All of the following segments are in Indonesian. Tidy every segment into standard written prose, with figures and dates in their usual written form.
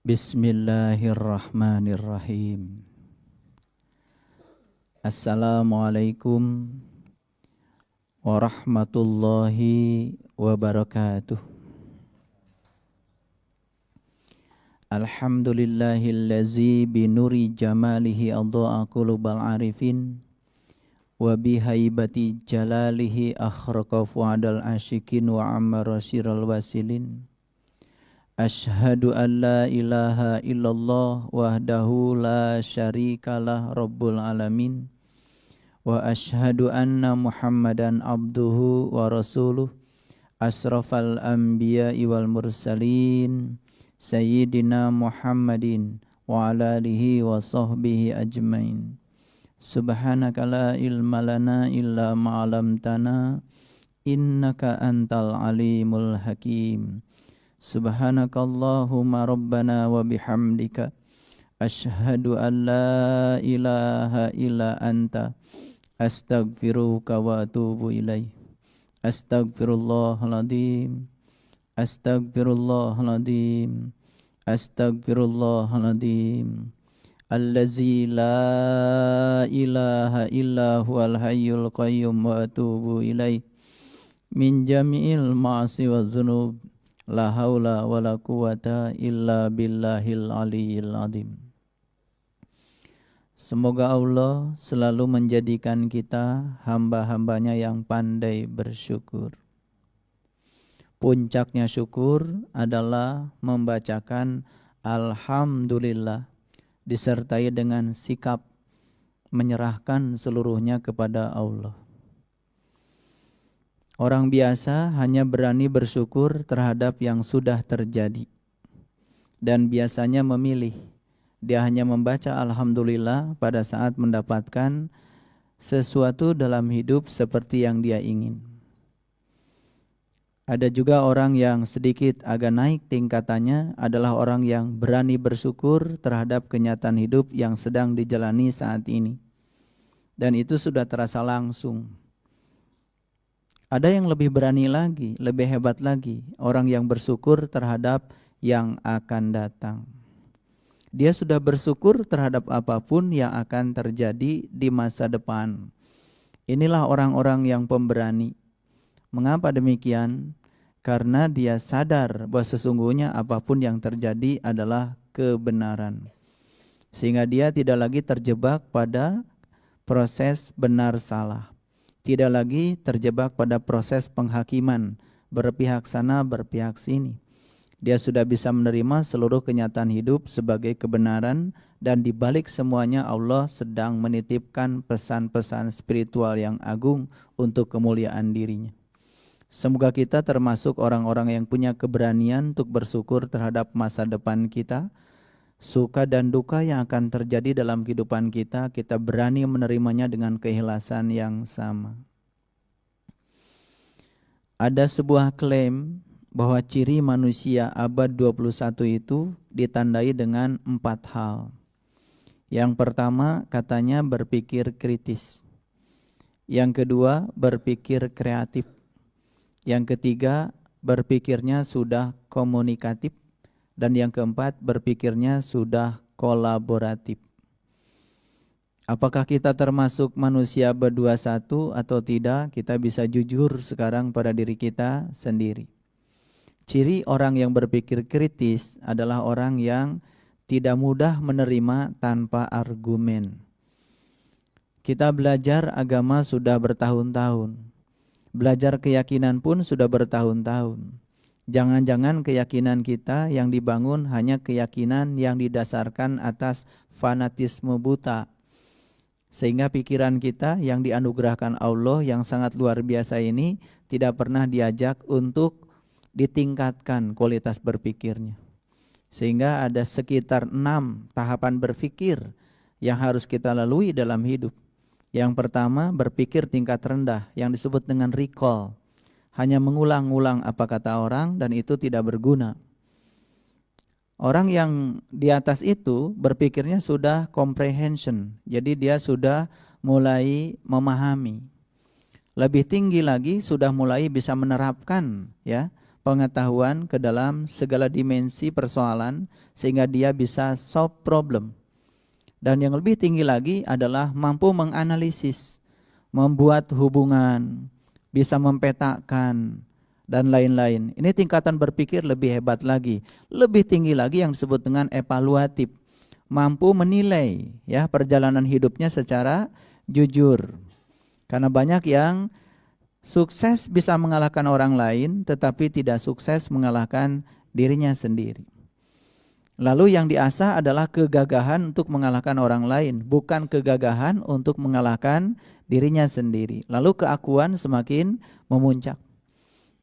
Bismillahirrahmanirrahim. Assalamualaikum warahmatullahi wabarakatuh. Alhamdulillahillazi binuri jamalihi adha'a qulubal arifin wa bihaibati jalalihi akhraqa fu'adal asyikin wa ammara syiral wasilin. Ashhadu an la ilaha illallah wahdahu la syarikalah rabbul alamin wa ashhadu anna muhammadan abduhu wa rasuluh asrafal anbiya'i wal mursalin sayyidina muhammadin wa ala alihi wa sahbihi ajmain. Subhanaka la ilma lana illa ma'alamtana innaka antal alimul hakim. Subhanakallahumma rabbana wa bihamdika ashhadu an la ilaha illa anta astaghfiruka wa atubu ilaih. Astaghfirullahaladzim, astaghfirullahaladzim, astaghfirullahaladzim. Allazi la ilaha illa huwal hayyul qayyum wa atubu ilaih min jami'il ma'asi wa dhunub. La haula wa la quwata illa billahil aliyyil azim. Semoga Allah selalu menjadikan kita hamba-hambanya yang pandai bersyukur. Puncaknya syukur adalah membacakan Alhamdulillah disertai dengan sikap menyerahkan seluruhnya kepada Allah. Orang biasa hanya berani bersyukur terhadap yang sudah terjadi dan biasanya memilih. Dia hanya membaca Alhamdulillah pada saat mendapatkan sesuatu dalam hidup seperti yang dia ingin. Ada juga orang yang sedikit agak naik tingkatannya adalah orang yang berani bersyukur terhadap kenyataan hidup yang sedang dijalani saat ini. Dan itu sudah terasa langsung. Ada yang lebih berani lagi, lebih hebat lagi, orang yang bersyukur terhadap yang akan datang. Dia sudah bersyukur terhadap apapun yang akan terjadi di masa depan. Inilah orang-orang yang pemberani. Mengapa demikian? Karena dia sadar bahwa sesungguhnya apapun yang terjadi adalah kebenaran. Sehingga dia tidak lagi terjebak pada proses benar salah. Tidak lagi terjebak pada proses penghakiman, berpihak sana, berpihak sini. Dia sudah bisa menerima seluruh kenyataan hidup sebagai kebenaran dan di balik semuanya Allah sedang menitipkan pesan-pesan spiritual yang agung untuk kemuliaan dirinya. Semoga kita termasuk orang-orang yang punya keberanian untuk bersyukur terhadap masa depan kita. Suka dan duka yang akan terjadi dalam kehidupan kita, kita berani menerimanya dengan keikhlasan yang sama. Ada sebuah klaim bahwa ciri manusia abad 21 itu ditandai dengan 4 hal. Yang pertama katanya berpikir kritis. Yang kedua berpikir kreatif. Yang ketiga berpikirnya sudah komunikatif. Dan yang keempat, berpikirnya sudah kolaboratif. Apakah kita termasuk manusia ber-21 atau tidak? Kita bisa jujur sekarang pada diri kita sendiri. Ciri orang yang berpikir kritis adalah orang yang tidak mudah menerima tanpa argumen. Kita belajar agama sudah bertahun-tahun. Belajar keyakinan pun sudah bertahun-tahun. Jangan-jangan keyakinan kita yang dibangun hanya keyakinan yang didasarkan atas fanatisme buta. Sehingga pikiran kita yang dianugerahkan Allah yang sangat luar biasa ini tidak pernah diajak untuk ditingkatkan kualitas berpikirnya. Sehingga ada sekitar 6 tahapan berpikir yang harus kita lalui dalam hidup. Yang pertama berpikir tingkat rendah yang disebut dengan recall. Hanya mengulang-ulang apa kata orang dan itu tidak berguna. Orang yang di atas itu berpikirnya sudah comprehension. Jadi dia sudah mulai memahami. Lebih tinggi lagi sudah mulai bisa menerapkan ya pengetahuan ke dalam segala dimensi persoalan sehingga dia bisa solve problem. Dan yang lebih tinggi lagi adalah mampu menganalisis, membuat hubungan, bisa mempetakan, dan lain-lain. Ini tingkatan berpikir lebih hebat lagi. Lebih tinggi lagi yang disebut dengan evaluatif. Mampu menilai ya perjalanan hidupnya secara jujur. Karena banyak yang sukses bisa mengalahkan orang lain, tetapi tidak sukses mengalahkan dirinya sendiri. Lalu yang diasah adalah kegagahan untuk mengalahkan orang lain, bukan kegagahan untuk mengalahkan dirinya sendiri. Lalu keakuan semakin memuncak.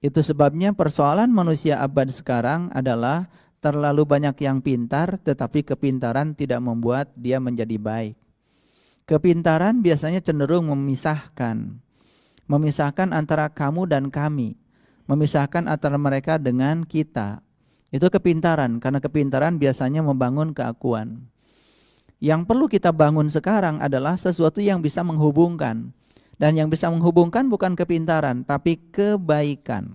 Itu sebabnya persoalan manusia abad sekarang adalah terlalu banyak yang pintar, tetapi kepintaran tidak membuat dia menjadi baik. Kepintaran biasanya cenderung memisahkan antara kamu dan kami, memisahkan antara mereka dengan kita. Itu kepintaran, karena kepintaran biasanya membangun keakuan. Yang perlu kita bangun sekarang adalah sesuatu yang bisa menghubungkan. Dan yang bisa menghubungkan bukan kepintaran, tapi kebaikan.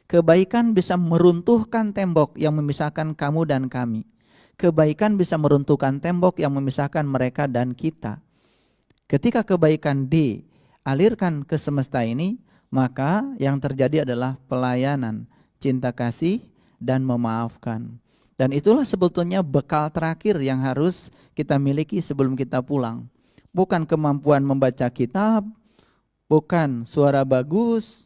Kebaikan bisa meruntuhkan tembok yang memisahkan kamu dan kami. Kebaikan bisa meruntuhkan tembok yang memisahkan mereka dan kita. Ketika kebaikan dialirkan ke semesta ini, maka yang terjadi adalah pelayanan, cinta kasih, dan memaafkan. Dan itulah sebetulnya bekal terakhir yang harus kita miliki sebelum kita pulang. Bukan kemampuan membaca kitab, bukan suara bagus,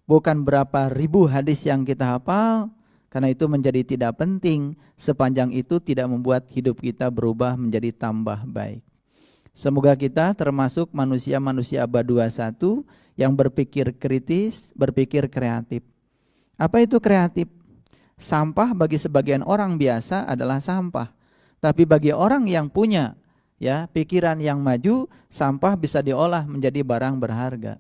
bukan berapa ribu hadis yang kita hafal, karena itu menjadi tidak penting sepanjang itu tidak membuat hidup kita berubah menjadi tambah baik. Semoga kita termasuk manusia-manusia abad 21 yang berpikir kritis, berpikir kreatif. Apa itu kreatif? Sampah bagi sebagian orang biasa adalah sampah. Tapi bagi orang yang punya ya pikiran yang maju, sampah bisa diolah menjadi barang berharga.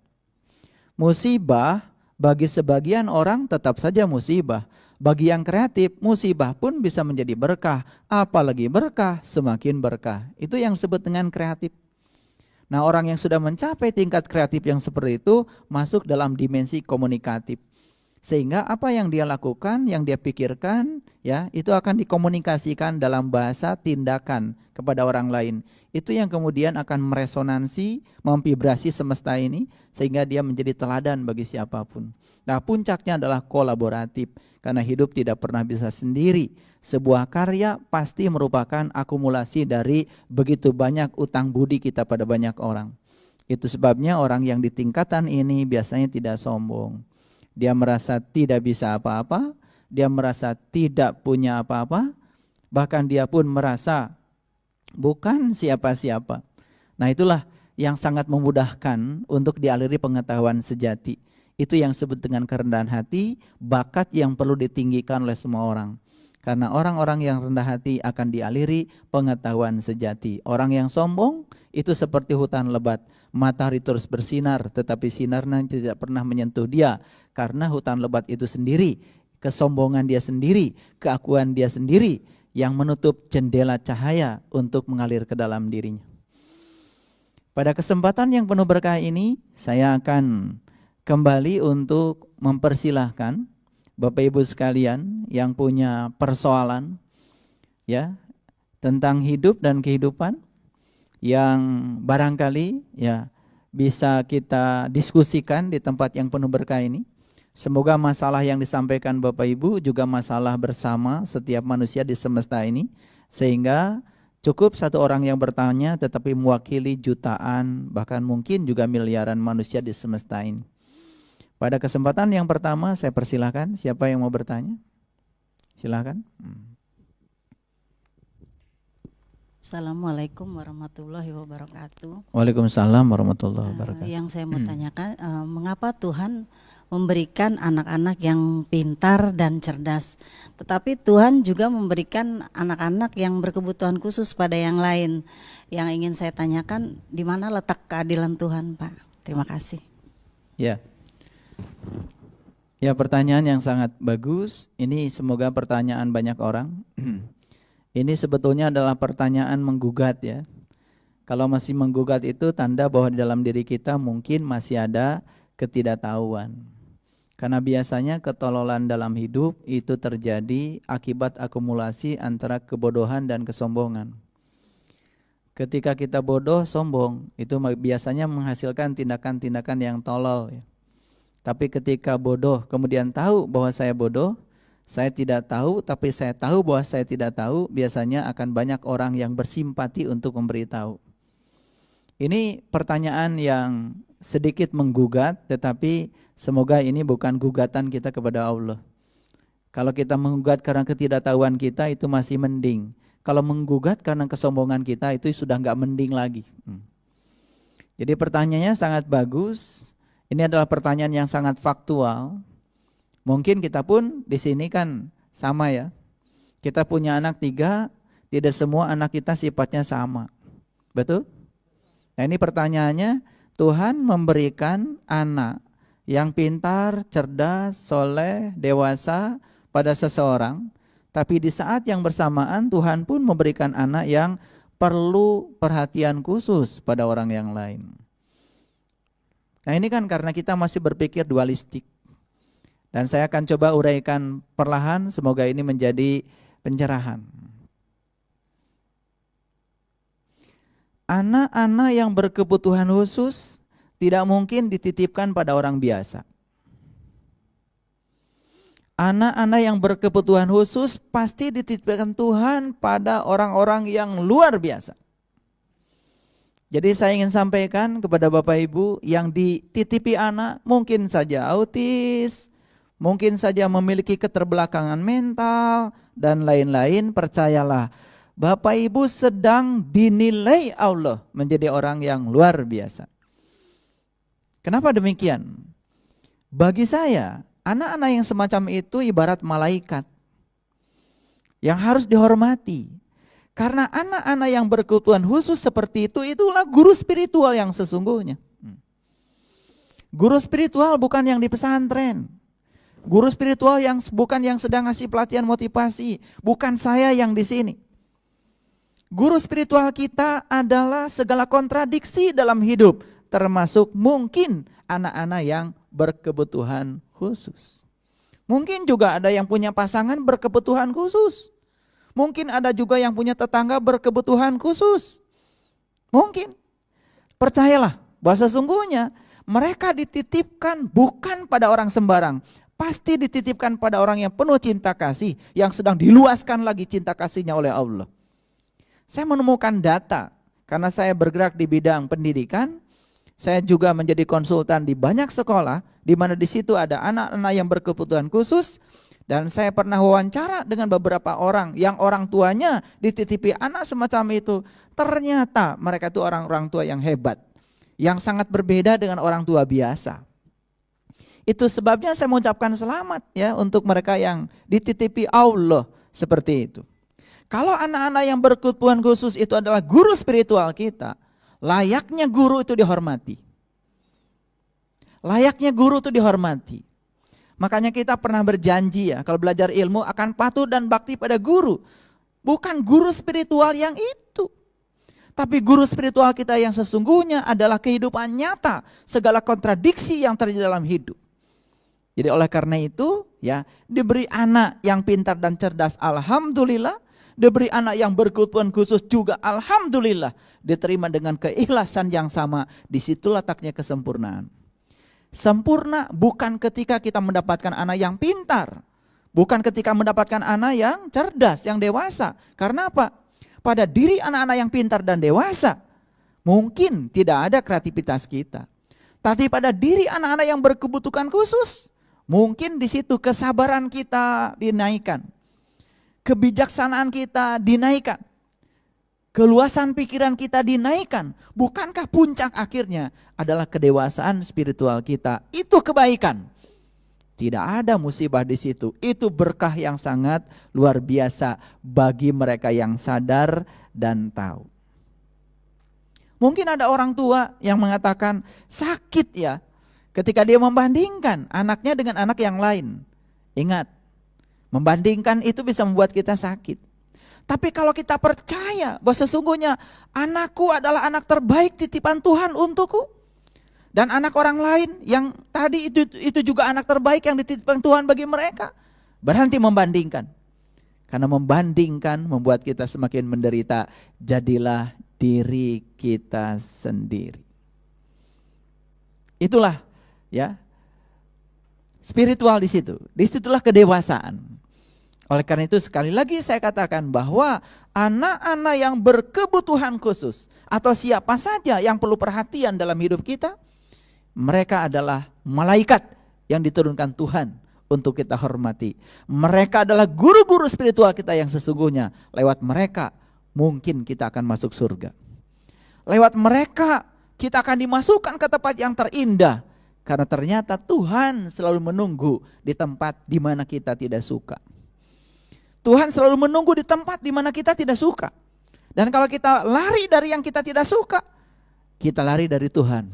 Musibah bagi sebagian orang tetap saja musibah. Bagi yang kreatif, musibah pun bisa menjadi berkah. Apalagi berkah, semakin berkah. Itu yang disebut dengan kreatif. Nah, orang yang sudah mencapai tingkat kreatif yang seperti itu masuk dalam dimensi komunikatif. Sehingga apa yang dia lakukan, yang dia pikirkan, ya itu akan dikomunikasikan dalam bahasa tindakan kepada orang lain. Itu yang kemudian akan meresonansi, memvibrasi semesta ini, sehingga dia menjadi teladan bagi siapapun. Nah, puncaknya adalah kolaboratif, karena hidup tidak pernah bisa sendiri. Sebuah karya pasti merupakan akumulasi dari begitu banyak utang budi kita pada banyak orang. Itu sebabnya orang yang di tingkatan ini biasanya tidak sombong. Dia merasa tidak bisa apa-apa, dia merasa tidak punya apa-apa, bahkan dia pun merasa bukan siapa-siapa. Nah, itulah yang sangat memudahkan untuk dialiri pengetahuan sejati. Itu yang disebut dengan kerendahan hati, bakat yang perlu ditinggikan oleh semua orang. Karena orang-orang yang rendah hati akan dialiri pengetahuan sejati. Orang yang sombong itu seperti hutan lebat. Matahari terus bersinar, tetapi sinarnya tidak pernah menyentuh dia. Karena hutan lebat itu sendiri, kesombongan dia sendiri, keakuan dia sendiri yang menutup jendela cahaya untuk mengalir ke dalam dirinya. Pada kesempatan yang penuh berkah ini, saya akan kembali untuk mempersilahkan Bapak Ibu sekalian yang punya persoalan ya tentang hidup dan kehidupan yang barangkali ya bisa kita diskusikan di tempat yang penuh berkah ini. Semoga masalah yang disampaikan Bapak Ibu juga masalah bersama setiap manusia di semesta ini, sehingga cukup satu orang yang bertanya tetapi mewakili jutaan bahkan mungkin juga miliaran manusia di semesta ini. Pada kesempatan yang pertama saya persilahkan, siapa yang mau bertanya? Silakan. Assalamualaikum warahmatullahi wabarakatuh. Waalaikumsalam warahmatullahi wabarakatuh. Yang saya mau tanyakan, mengapa Tuhan memberikan anak-anak yang pintar dan cerdas, tetapi Tuhan juga memberikan anak-anak yang berkebutuhan khusus pada yang lain? Yang ingin saya tanyakan, di mana letak keadilan Tuhan, Pak? Terima kasih. Ya, pertanyaan yang sangat bagus. Ini semoga pertanyaan banyak orang. Ini sebetulnya adalah pertanyaan menggugat ya. Kalau masih menggugat itu tanda bahwa di dalam diri kita mungkin masih ada ketidaktahuan. Karena biasanya ketololan dalam hidup itu terjadi akibat akumulasi antara kebodohan dan kesombongan. Ketika kita bodoh, sombong, itu biasanya menghasilkan tindakan-tindakan yang tolol. Ya. Tapi ketika bodoh, kemudian tahu bahwa saya bodoh, saya tidak tahu, tapi saya tahu bahwa saya tidak tahu, biasanya akan banyak orang yang bersimpati untuk memberitahu. Ini pertanyaan yang sedikit menggugat, tetapi semoga ini bukan gugatan kita kepada Allah. Kalau kita menggugat karena ketidaktahuan kita, itu masih mending. Kalau menggugat karena kesombongan kita, itu sudah nggak mending lagi. Jadi pertanyaannya sangat bagus. Ini adalah pertanyaan yang sangat faktual. Mungkin kita pun di sini kan sama ya. Kita punya anak 3, tidak semua anak kita sifatnya sama. Betul? Nah ini pertanyaannya, Tuhan memberikan anak yang pintar, cerdas, soleh, dewasa pada seseorang. Tapi di saat yang bersamaan Tuhan pun memberikan anak yang perlu perhatian khusus pada orang yang lain. Nah ini kan karena kita masih berpikir dualistik. Dan saya akan coba uraikan perlahan, semoga ini menjadi pencerahan. Anak-anak yang berkebutuhan khusus tidak mungkin dititipkan pada orang biasa. Anak-anak yang berkebutuhan khusus pasti dititipkan Tuhan pada orang-orang yang luar biasa. Jadi saya ingin sampaikan kepada Bapak Ibu yang dititipi anak mungkin saja autis, mungkin saja memiliki keterbelakangan mental dan lain-lain, percayalah Bapak Ibu sedang dinilai Allah menjadi orang yang luar biasa. Kenapa demikian? Bagi saya, anak-anak yang semacam itu ibarat malaikat yang harus dihormati. Karena anak-anak yang berkebutuhan khusus seperti itu, itulah guru spiritual yang sesungguhnya. Guru spiritual bukan yang di pesantren. Guru spiritual yang bukan yang sedang ngasih pelatihan motivasi. Bukan saya yang di sini. Guru spiritual kita adalah segala kontradiksi dalam hidup. Termasuk mungkin anak-anak yang berkebutuhan khusus. Mungkin juga ada yang punya pasangan berkebutuhan khusus. Mungkin ada juga yang punya tetangga berkebutuhan khusus. Mungkin. Percayalah bahwa sesungguhnya mereka dititipkan bukan pada orang sembarang. Pasti dititipkan pada orang yang penuh cinta kasih. Yang sedang diluaskan lagi cinta kasihnya oleh Allah. Saya menemukan data. Karena saya bergerak di bidang pendidikan. Saya juga menjadi konsultan di banyak sekolah. Di mana di situ ada anak-anak yang berkebutuhan khusus. Dan saya pernah wawancara dengan beberapa orang yang orang tuanya dititipi anak semacam itu. Ternyata mereka itu orang-orang tua yang hebat. Yang sangat berbeda dengan orang tua biasa. Itu sebabnya saya mengucapkan selamat ya untuk mereka yang dititipi Allah seperti itu. Kalau anak-anak yang berkebutuhan khusus itu adalah guru spiritual kita, layaknya guru itu dihormati. Layaknya guru itu dihormati. Makanya kita pernah berjanji ya, kalau belajar ilmu akan patuh dan bakti pada guru. Bukan guru spiritual yang itu. Tapi guru spiritual kita yang sesungguhnya adalah kehidupan nyata. Segala kontradiksi yang terjadi dalam hidup. Jadi oleh karena itu ya, diberi anak yang pintar dan cerdas, alhamdulillah. Diberi anak yang berkebutuhan khusus juga, alhamdulillah. Diterima dengan keikhlasan yang sama, disitulah letaknya kesempurnaan. Sempurna bukan ketika kita mendapatkan anak yang pintar. Bukan ketika mendapatkan anak yang cerdas, yang dewasa. Karena apa? Pada diri anak-anak yang pintar dan dewasa, mungkin tidak ada kreativitas kita. Tapi pada diri anak-anak yang berkebutuhan khusus, mungkin di situ kesabaran kita dinaikkan. Kebijaksanaan kita dinaikkan. Keluasan pikiran kita dinaikkan. Bukankah puncak akhirnya adalah kedewasaan spiritual kita? Itu kebaikan. Tidak ada musibah di situ. Itu berkah yang sangat luar biasa bagi mereka yang sadar dan tahu. Mungkin ada orang tua yang mengatakan sakit ya ketika dia membandingkan anaknya dengan anak yang lain. Ingat, membandingkan itu bisa membuat kita sakit. Tapi kalau kita percaya bahwa sesungguhnya anakku adalah anak terbaik titipan Tuhan untukku. Dan anak orang lain yang tadi itu juga anak terbaik yang dititipkan Tuhan bagi mereka. Berhenti membandingkan. Karena membandingkan membuat kita semakin menderita. Jadilah diri kita sendiri. Itulah ya spiritual di situ. Disitulah kedewasaan. Oleh karena itu sekali lagi saya katakan bahwa anak-anak yang berkebutuhan khusus atau siapa saja yang perlu perhatian dalam hidup kita, mereka adalah malaikat yang diturunkan Tuhan untuk kita hormati. Mereka adalah guru-guru spiritual kita yang sesungguhnya. Lewat mereka mungkin kita akan masuk surga. Lewat mereka kita akan dimasukkan ke tempat yang terindah. Karena ternyata Tuhan selalu menunggu di tempat di mana kita tidak suka. Tuhan selalu menunggu di tempat di mana kita tidak suka. Dan kalau kita lari dari yang kita tidak suka, kita lari dari Tuhan.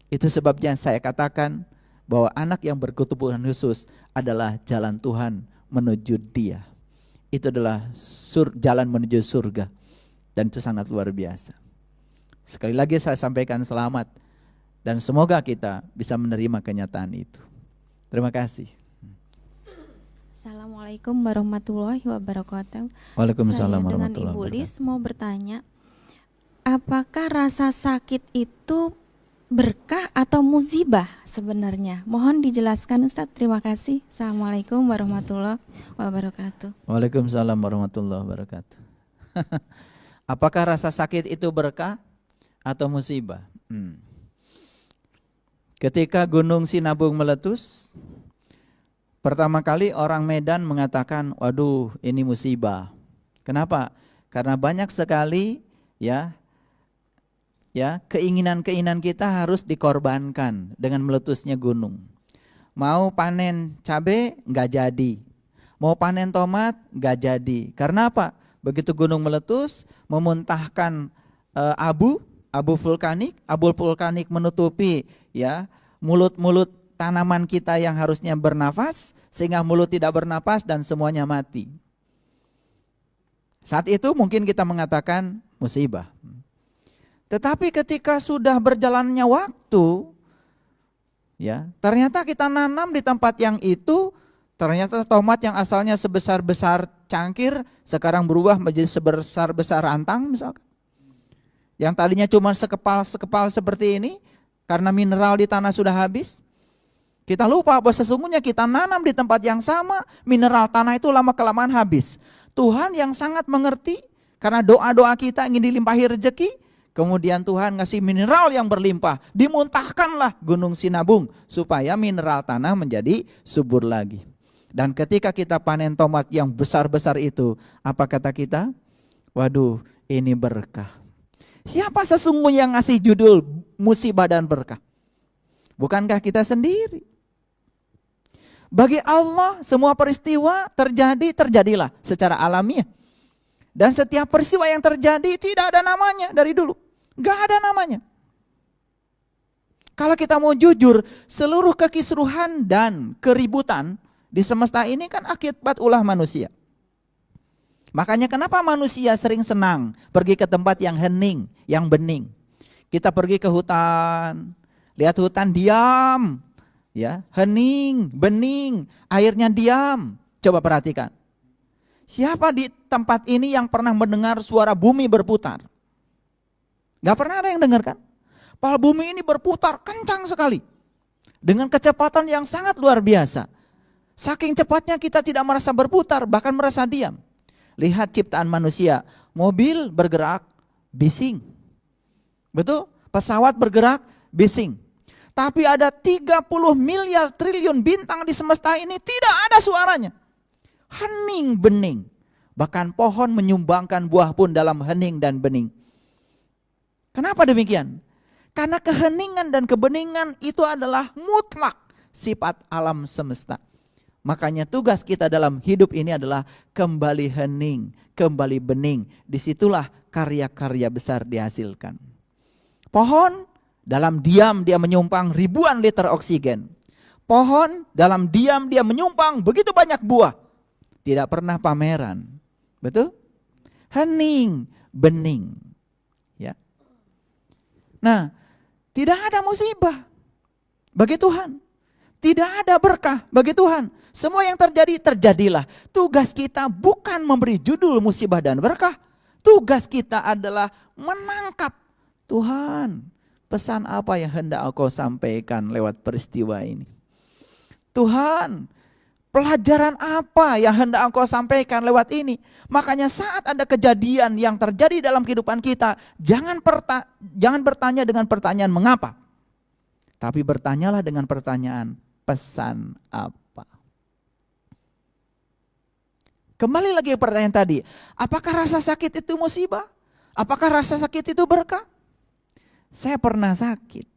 Itu sebabnya saya katakan bahwa anak yang berkebutuhan khusus adalah jalan Tuhan menuju Dia. Itu adalah jalan menuju surga. Dan itu sangat luar biasa. Sekali lagi saya sampaikan selamat. Dan semoga kita bisa menerima kenyataan itu. Terima kasih. Assalamualaikum warahmatullahi wabarakatuh. Waalaikumsalam Saya dengan warahmatullahi Ibu Lis wabarakatuh. mau bertanya, apakah rasa sakit itu berkah atau musibah sebenarnya? Mohon dijelaskan Ustadz, terima kasih. Assalamualaikum warahmatullahi wabarakatuh. Waalaikumsalam warahmatullahi wabarakatuh. Apakah rasa sakit itu berkah atau musibah? Ketika Gunung Sinabung meletus, pertama kali orang Medan mengatakan, waduh ini musibah. Kenapa? Karena banyak sekali ya keinginan-keinginan kita harus dikorbankan dengan meletusnya gunung. Mau panen cabai nggak jadi, mau panen tomat nggak jadi. Karena apa? Begitu gunung meletus, memuntahkan abu vulkanik menutupi ya mulut-mulut tanaman kita yang harusnya bernafas, sehingga mulut tidak bernafas dan semuanya mati. Saat itu mungkin kita mengatakan musibah. Tetapi ketika sudah berjalannya waktu, ya ternyata kita nanam di tempat yang itu, ternyata tomat yang asalnya sebesar-besar cangkir sekarang berubah menjadi sebesar-besar rantang misalkan. Yang tadinya cuma sekepal seperti ini, karena mineral di tanah sudah habis. Kita lupa bahwa sesungguhnya kita nanam di tempat yang sama, mineral tanah itu lama-kelamaan habis. Tuhan yang sangat mengerti, karena doa-doa kita ingin dilimpahi rezeki, kemudian Tuhan ngasih mineral yang berlimpah, dimuntahkanlah Gunung Sinabung supaya mineral tanah menjadi subur lagi. Dan ketika kita panen tomat yang besar-besar itu, apa kata kita? Waduh, ini berkah. Siapa sesungguhnya yang ngasih judul musibah dan berkah? Bukankah kita sendiri? Bagi Allah semua peristiwa terjadilah secara alamiah. Dan setiap peristiwa yang terjadi tidak ada namanya dari dulu. Gak ada namanya. Kalau kita mau jujur, seluruh kekisruhan dan keributan di semesta ini kan akibat ulah manusia. Makanya kenapa manusia sering senang pergi ke tempat yang hening, yang bening. Kita pergi ke hutan, lihat hutan diam, ya, hening, bening, airnya diam. Coba perhatikan. Siapa di tempat ini yang pernah mendengar suara bumi berputar? Gak pernah ada yang dengar kan? Padahal bumi ini berputar kencang sekali. Dengan kecepatan yang sangat luar biasa. Saking cepatnya kita tidak merasa berputar, bahkan merasa diam. Lihat ciptaan manusia, mobil bergerak, bising. Betul? Pesawat bergerak, bising. Tapi ada 30 miliar triliun bintang di semesta ini tidak ada suaranya. Hening bening. Bahkan pohon menyumbangkan buah pun dalam hening dan bening. Kenapa demikian? Karena keheningan dan kebeningan itu adalah mutlak sifat alam semesta. Makanya tugas kita dalam hidup ini adalah kembali hening, kembali bening. Disitulah karya-karya besar dihasilkan. Pohon dalam diam dia menyumbang ribuan liter oksigen. Pohon dalam diam dia menyumbang begitu banyak buah. Tidak pernah pameran. Betul? Hening, bening. Ya. Nah, tidak ada musibah. bagi Tuhan. Tidak ada berkah bagi Tuhan. Semua yang terjadi, terjadilah. Tugas kita bukan memberi judul musibah dan berkah. Tugas kita adalah menangkap, Tuhan, pesan apa yang hendak Engkau sampaikan lewat peristiwa ini. Tuhan, pelajaran apa yang hendak Engkau sampaikan lewat ini. Makanya saat ada kejadian yang terjadi dalam kehidupan kita, jangan bertanya dengan pertanyaan mengapa. Tapi bertanyalah dengan pertanyaan, pesan apa? Kembali lagi ke pertanyaan tadi, apakah rasa sakit itu musibah? Apakah rasa sakit itu berkah? Saya pernah sakit.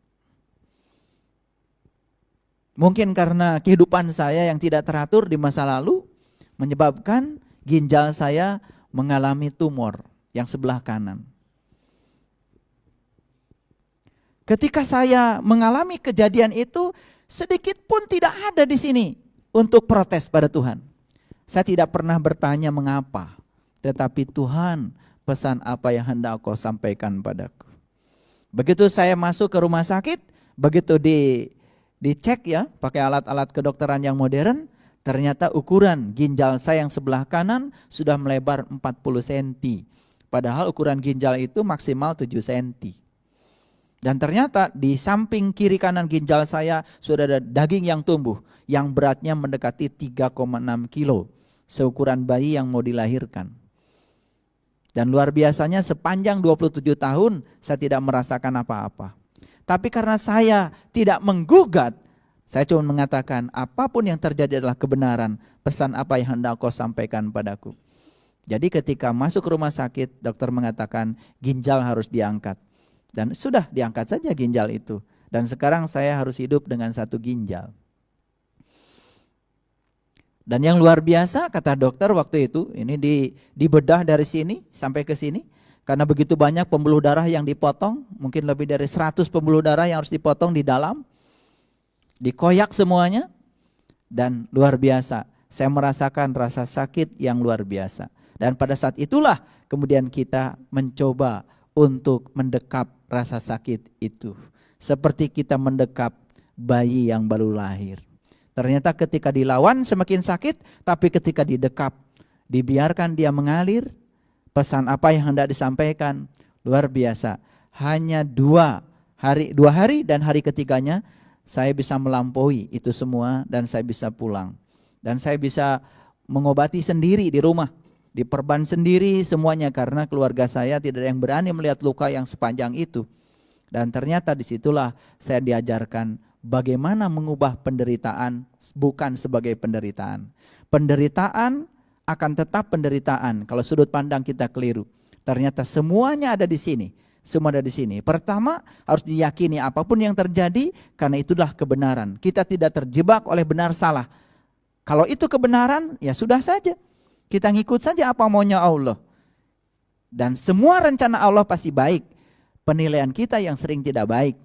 Mungkin karena kehidupan saya yang tidak teratur di masa lalu, menyebabkan ginjal saya mengalami tumor yang sebelah kanan. Ketika saya mengalami kejadian itu, sedikit pun tidak ada di sini untuk protes pada Tuhan. Saya tidak pernah bertanya mengapa, tetapi Tuhan, pesan apa yang hendak Kau sampaikan padaku. Begitu saya masuk ke rumah sakit, begitu dicek ya, pakai alat-alat kedokteran yang modern, ternyata ukuran ginjal saya yang sebelah kanan sudah melebar 40 cm. Padahal ukuran ginjal itu maksimal 7 cm. Dan ternyata di samping kiri kanan ginjal saya sudah ada daging yang tumbuh, yang beratnya mendekati 3,6 kilo, seukuran bayi yang mau dilahirkan. Dan luar biasanya sepanjang 27 tahun saya tidak merasakan apa-apa. Tapi karena saya tidak menggugat, saya cuma mengatakan apapun yang terjadi adalah kebenaran, pesan apa yang hendak Kau sampaikan padaku. Jadi ketika masuk ke rumah sakit, dokter mengatakan ginjal harus diangkat. Dan sudah diangkat saja ginjal itu. Dan sekarang saya harus hidup dengan 1 ginjal. Dan yang luar biasa kata dokter waktu itu, ini dibedah dari sini sampai ke sini. Karena begitu banyak pembuluh darah yang dipotong, mungkin lebih dari 100 pembuluh darah yang harus dipotong di dalam. Dikoyak semuanya. Dan luar biasa, saya merasakan rasa sakit yang luar biasa. Dan pada saat itulah kemudian kita mencoba untuk mendekap rasa sakit itu. Seperti kita mendekap bayi yang baru lahir. Ternyata ketika dilawan semakin sakit, tapi ketika didekap, dibiarkan dia mengalir, pesan apa yang hendak disampaikan, luar biasa. Hanya 2 hari dan hari ketiganya, saya bisa melampaui itu semua dan saya bisa pulang. Dan saya bisa mengobati sendiri di rumah, diperban sendiri semuanya karena keluarga saya tidak ada yang berani melihat luka yang sepanjang itu. Dan ternyata disitulah saya diajarkan bagaimana mengubah penderitaan bukan sebagai penderitaan. Penderitaan akan tetap penderitaan kalau sudut pandang kita keliru. Ternyata semuanya ada di sini. Semua ada di sini. Pertama harus diyakini apapun yang terjadi karena itulah kebenaran. Kita tidak terjebak oleh benar salah. Kalau itu kebenaran ya sudah saja. Kita ngikut saja apa maunya Allah. Dan semua rencana Allah pasti baik. Penilaian kita yang sering tidak baik.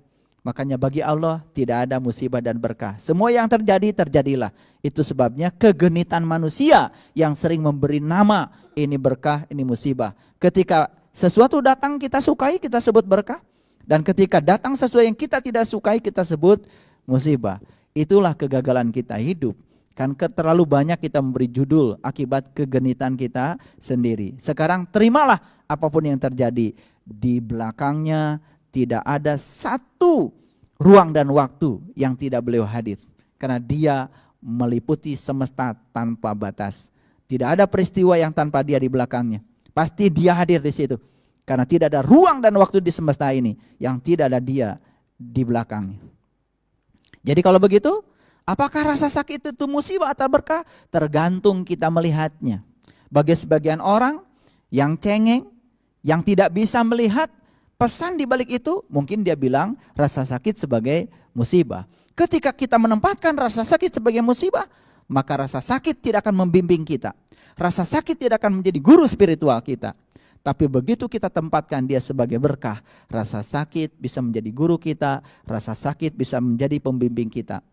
Makanya bagi Allah tidak ada musibah dan berkah. Semua yang terjadi, terjadilah. Itu sebabnya kegenitan manusia yang sering memberi nama. Ini berkah, ini musibah. Ketika sesuatu datang kita sukai, kita sebut berkah. Dan ketika datang sesuatu yang kita tidak sukai, kita sebut musibah. Itulah kegagalan kita hidup. Kan terlalu banyak kita memberi judul akibat kegenitan kita sendiri. Sekarang terimalah apapun yang terjadi. Di belakangnya tidak ada satu ruang dan waktu yang tidak beliau hadir. Karena dia meliputi semesta tanpa batas. Tidak ada peristiwa yang tanpa dia di belakangnya. Pasti dia hadir di situ. Karena tidak ada ruang dan waktu di semesta ini yang tidak ada dia di belakangnya. Jadi kalau begitu, apakah rasa sakit itu musibah atau berkah? Tergantung kita melihatnya. Bagi sebagian orang yang cengeng, yang tidak bisa melihat pesan di balik itu, mungkin dia bilang rasa sakit sebagai musibah. Ketika kita menempatkan rasa sakit sebagai musibah, maka rasa sakit tidak akan membimbing kita. Rasa sakit tidak akan menjadi guru spiritual kita. Tapi begitu kita tempatkan dia sebagai berkah, rasa sakit bisa menjadi guru kita, rasa sakit bisa menjadi pembimbing kita.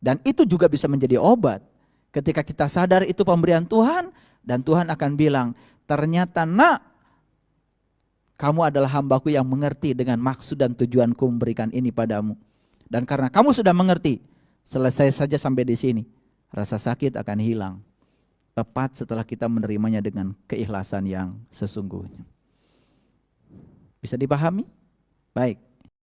Dan itu juga bisa menjadi obat. Ketika kita sadar itu pemberian Tuhan, dan Tuhan akan bilang, ternyata nak, kamu adalah hambaku yang mengerti dengan maksud dan tujuanku memberikan ini padamu. Dan karena kamu sudah mengerti, selesai saja sampai di sini. Rasa sakit akan hilang. Tepat setelah kita menerimanya dengan keikhlasan yang sesungguhnya. Bisa dipahami? Baik.